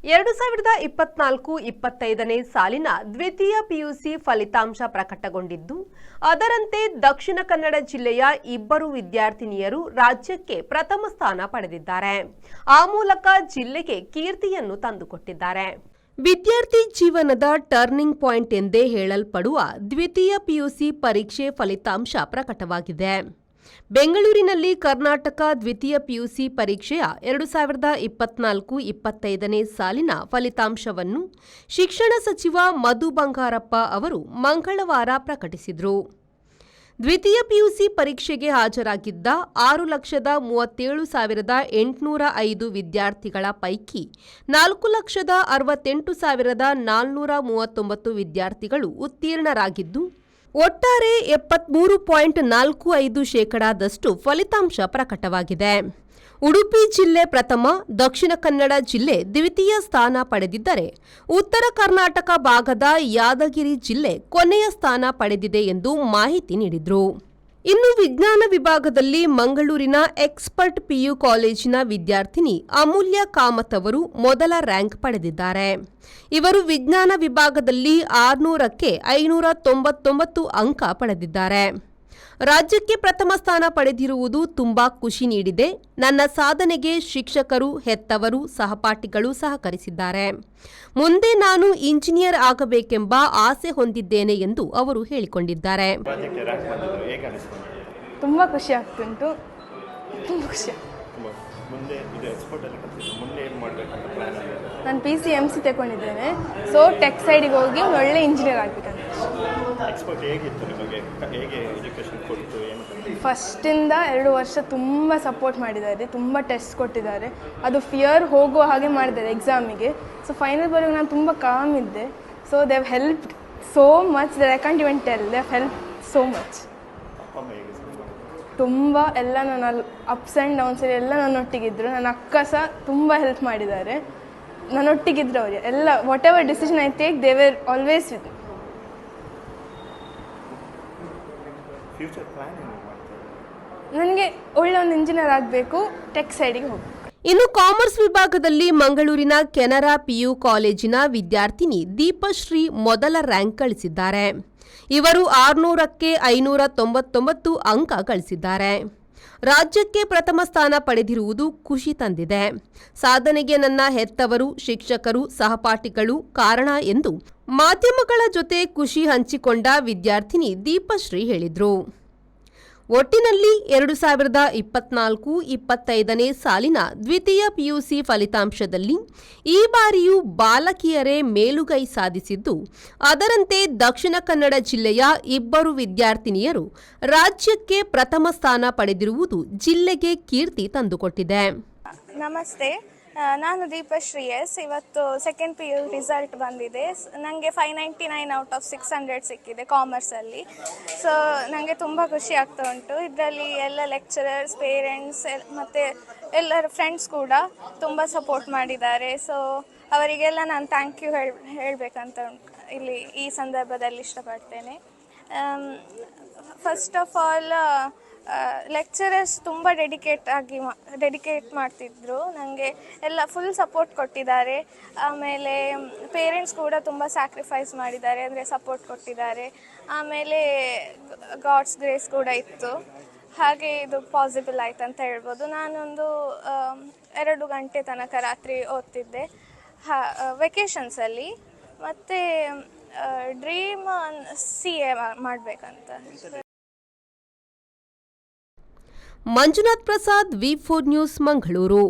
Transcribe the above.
2024-25ನೇ ಸಾಲಿನ ದ್ವಿತೀಯ ಪಿಯುಸಿ ಫಲಿತಾಂಶ ಪ್ರಕಟಗೊಂಡಿದ್ದು, ಅದರಂತೆ ದಕ್ಷಿಣ ಕನ್ನಡ ಜಿಲ್ಲೆಯ ಇಬ್ಬರು ವಿದ್ಯಾರ್ಥಿನಿಯರು ರಾಜ್ಯಕ್ಕೆ ಪ್ರಥಮ ಸ್ಥಾನ ಪಡೆದಿದ್ದಾರೆ. ಆ ಮೂಲಕ ಜಿಲ್ಲೆಗೆ ಕೀರ್ತಿಯನ್ನು ತಂದುಕೊಟ್ಟಿದ್ದಾರೆ. ವಿದ್ಯಾರ್ಥಿ ಜೀವನದ ಟರ್ನಿಂಗ್ ಪಾಯಿಂಟ್ ಎಂದೇ ಹೇಳಲ್ಪಡುವ ದ್ವಿತೀಯ ಪಿಯುಸಿ ಪರೀಕ್ಷೆ ಫಲಿತಾಂಶ ಪ್ರಕಟವಾಗಿದೆ. ಬೆಂಗಳೂರಿನಲ್ಲಿ ಕರ್ನಾಟಕ ದ್ವಿತೀಯ ಪಿಯುಸಿ ಪರೀಕ್ಷೆಯ 2024-25ನೇ ಸಾಲಿನ ಫಲಿತಾಂಶವನ್ನು ಶಿಕ್ಷಣ ಸಚಿವ ಮಧು ಬಂಗಾರಪ್ಪ ಅವರು ಮಂಗಳವಾರ ಪ್ರಕಟಿಸಿದರು. ದ್ವಿತೀಯ ಪಿಯುಸಿ ಪರೀಕ್ಷೆಗೆ ಹಾಜರಾಗಿದ್ದ 6,37,805 ವಿದ್ಯಾರ್ಥಿಗಳ ಪೈಕಿ 4,68,439 ವಿದ್ಯಾರ್ಥಿಗಳು ಉತ್ತೀರ್ಣರಾಗಿದ್ದು, ಒಟ್ಟಾರೆ 73.45% ಫಲಿತಾಂಶ ಪ್ರಕಟವಾಗಿದೆ. ಉಡುಪಿ ಜಿಲ್ಲೆ ಪ್ರಥಮ, ದಕ್ಷಿಣ ಕನ್ನಡ ಜಿಲ್ಲೆ ದ್ವಿತೀಯ ಸ್ಥಾನ ಪಡೆದಿದ್ದರೆ, ಉತ್ತರ ಕರ್ನಾಟಕ ಭಾಗದ ಯಾದಗಿರಿ ಜಿಲ್ಲೆ ಕೊನೆಯ ಸ್ಥಾನ ಪಡೆದಿದೆ ಎಂದು ಮಾಹಿತಿ ನೀಡಿದರು. ಇನ್ನು ವಿಜ್ಞಾನ ವಿಭಾಗದಲ್ಲಿ ಮಂಗಳೂರಿನ ಎಕ್ಸ್ಪರ್ಟ್ ಪಿಯು ಕಾಲೇಜಿನ ವಿದ್ಯಾರ್ಥಿನಿ ಅಮೂಲ್ಯ ಕಾಮತ್ ಅವರು ಮೊದಲ ರ್ಯಾಂಕ್ ಪಡೆದಿದ್ದಾರೆ. ಇವರು ವಿಜ್ಞಾನ ವಿಭಾಗದಲ್ಲಿ 600ಕ್ಕೆ 599 ಅಂಕ ಪಡೆದಿದ್ದಾರೆ. ರಾಜ್ಯಕ್ಕೆ ಪ್ರಥಮ ಸ್ಥಾನ ಪಡೆದಿರುವುದು ತುಂಬಾ ಖುಷಿ ನೀಡಿದೆ. ನನ್ನ ಸಾಧನೆಗೆ ಶಿಕ್ಷಕರು, ಹೆತ್ತವರು, ಸಹಪಾಠಿಗಳು ಸಹಕರಿಸಿದ್ದಾರೆ. ಮುಂದೆ ನಾನು ಇಂಜಿನಿಯರ್ ಆಗಬೇಕೆಂಬ ಆಸೆ ಹೊಂದಿದ್ದೇನೆ ಎಂದು ಅವರು ಹೇಳಿಕೊಂಡಿದ್ದಾರೆ. ತುಂಬಾ ಖುಷಿ ಆಗ್ತುಂಟು. ನಾನು PCMC ತಗೊಂಡಿದ್ದೇನೆ. ಸೊ ಟೆಕ್ ಸೈಡಿಗೆ ಹೋಗಿ ಒಳ್ಳೆ ಇಂಜಿನಿಯರ್ ಆಗಬೇಕಂತ. ಫಸ್ಟಿಂದ 2 ವರ್ಷ ತುಂಬ ಸಪೋರ್ಟ್ ಮಾಡಿದ್ದಾರೆ, ತುಂಬ ಟೆಸ್ಟ್ ಕೊಟ್ಟಿದ್ದಾರೆ. ಅದು ಫಿಯರ್ ಹೋಗುವ ಹಾಗೆ ಮಾಡಿದ್ದಾರೆ ಎಕ್ಸಾಮಿಗೆ. ಸೊ ಫೈನಲ್ ಬರುವಾಗ ನಾನು ತುಂಬ ಕಾಮ್ ಇದ್ದೆ. So they have helped so much that I can't even tell. They have help so much. ತುಂಬ ಎಲ್ಲ ನನ್ನ ಅಪ್ಸ್ ಆ್ಯಂಡ್ ಡೌನ್ಸಲ್ಲಿ ಎಲ್ಲ ನನ್ನೊಟ್ಟಿಗಿದ್ರು. ನನ್ನ ಅಕ್ಕ ಸಹ ತುಂಬ ಹೆಲ್ಪ್ ಮಾಡಿದ್ದಾರೆ. ನನ್ನೊಟ್ಟಿಗಿದ್ರು ಅವರು ಎಲ್ಲ. What ever decision I take, they were always with. ನನಗೆ ಒಳ್ಳೆ ಒಂದು ಇಂಜಿನಿಯರ್ ಆಗಬೇಕು, ಟೆಕ್ ಸೈಡಿಗೆ ಹೋಗಬೇಕು. ಇನ್ನು ಕಾಮರ್ಸ್ ವಿಭಾಗದಲ್ಲಿ ಮಂಗಳೂರಿನ ಕೆನರಾ ಪಿಯು ಕಾಲೇಜಿನ ವಿದ್ಯಾರ್ಥಿನಿ ದೀಪಶ್ರೀ ಮೊದಲ ರ್ಯಾಂಕ್ ಗಳಿಸಿದ್ದಾರೆ. ಇವರು 600ಕ್ಕೆ 599 ಅಂಕ ಗಳಿಸಿದ್ದಾರೆ. ರಾಜ್ಯಕ್ಕೆ ಪ್ರಥಮ ಸ್ಥಾನ ಪಡೆದಿರುವುದು ಖುಷಿ ತಂದಿದೆ. ಸಾಧನೆಗೆ ನನ್ನ ಹೆತ್ತವರು, ಶಿಕ್ಷಕರು, ಸಹಪಾಠಿಗಳು ಕಾರಣ ಎಂದು ಮಾಧ್ಯಮಗಳ ಜೊತೆ ಖುಷಿ ಹಂಚಿಕೊಂಡ ವಿದ್ಯಾರ್ಥಿನಿ ದೀಪಶ್ರೀ ಹೇಳಿದರು. ಒಟ್ಟಿನಲ್ಲಿ 2024-25ನೇ ಸಾಲಿನ ದ್ವಿತೀಯ ಪಿಯುಸಿ ಫಲಿತಾಂಶದಲ್ಲಿ ಈ ಬಾರಿಯೂ ಬಾಲಕಿಯರೇ ಮೇಲುಗೈ ಸಾಧಿಸಿದ್ದು, ಅದರಂತೆ ದಕ್ಷಿಣ ಕನ್ನಡ ಜಿಲ್ಲೆಯ ಇಬ್ಬರು ವಿದ್ಯಾರ್ಥಿನಿಯರು ರಾಜ್ಯಕ್ಕೆ ಪ್ರಥಮ ಸ್ಥಾನ ಪಡೆದಿರುವುದು ಜಿಲ್ಲೆಗೆ ಕೀರ್ತಿ ತಂದುಕೊಟ್ಟಿದೆ. ನಮಸ್ತೆ, ನಾನು ದೀಪಶ್ರೀ ಎಸ್. ಇವತ್ತು ಸೆಕೆಂಡ್ PU ರಿಸಲ್ಟ್ ಬಂದಿದೆ. ನನಗೆ 599 ಔಟ್ ಆಫ್ 600 ಸಿಕ್ಕಿದೆ ಕಾಮರ್ಸಲ್ಲಿ. ಸೊ ನನಗೆ ತುಂಬ ಖುಷಿ ಆಗ್ತಾ ಉಂಟು. ಇದರಲ್ಲಿ ಎಲ್ಲ ಲೆಕ್ಚರರ್ಸ್, ಪೇರೆಂಟ್ಸ್ ಮತ್ತು ಎಲ್ಲರ ಫ್ರೆಂಡ್ಸ್ ಕೂಡ ತುಂಬ ಸಪೋರ್ಟ್ ಮಾಡಿದ್ದಾರೆ. ಸೊ ಅವರಿಗೆಲ್ಲ ನಾನು ಥ್ಯಾಂಕ್ ಯು ಹೇಳಬೇಕಂತ ಇಲ್ಲಿ ಈ ಸಂದರ್ಭದಲ್ಲಿ ಇಷ್ಟಪಡ್ತೇನೆ. ಫಸ್ಟ್ ಆಫ್ ಆಲ್ ಲೆಕ್ಚರರ್ಸ್ ತುಂಬ ಡೆಡಿಕೇಟ್ ಮಾಡ್ತಿದ್ರು. ನನಗೆ ಎಲ್ಲ ಫುಲ್ ಸಪೋರ್ಟ್ ಕೊಟ್ಟಿದ್ದಾರೆ. ಆಮೇಲೆ ಪೇರೆಂಟ್ಸ್ ಕೂಡ ತುಂಬ ಸ್ಯಾಕ್ರಿಫೈಸ್ ಮಾಡಿದ್ದಾರೆ, ಅಂದರೆ ಸಪೋರ್ಟ್ ಕೊಟ್ಟಿದ್ದಾರೆ. ಆಮೇಲೆ ಗಾಡ್ಸ್ ಗ್ರೇಸ್ ಕೂಡ ಇತ್ತು. ಹಾಗೆ ಇದು ಪಾಸಿಬಲ್ ಆಯ್ತು ಅಂತ ಹೇಳ್ಬೋದು. ನಾನೊಂದು 2 ಗಂಟೆ ತನಕ ರಾತ್ರಿ ಓದ್ತಿದ್ದೆ ವೆಕೇಷನ್ಸಲ್ಲಿ. ಮತ್ತು ಡ್ರೀಮ್ CA ಮಾಡಬೇಕಂತ. Manjunath Prasad, V4 news, Mangaluru.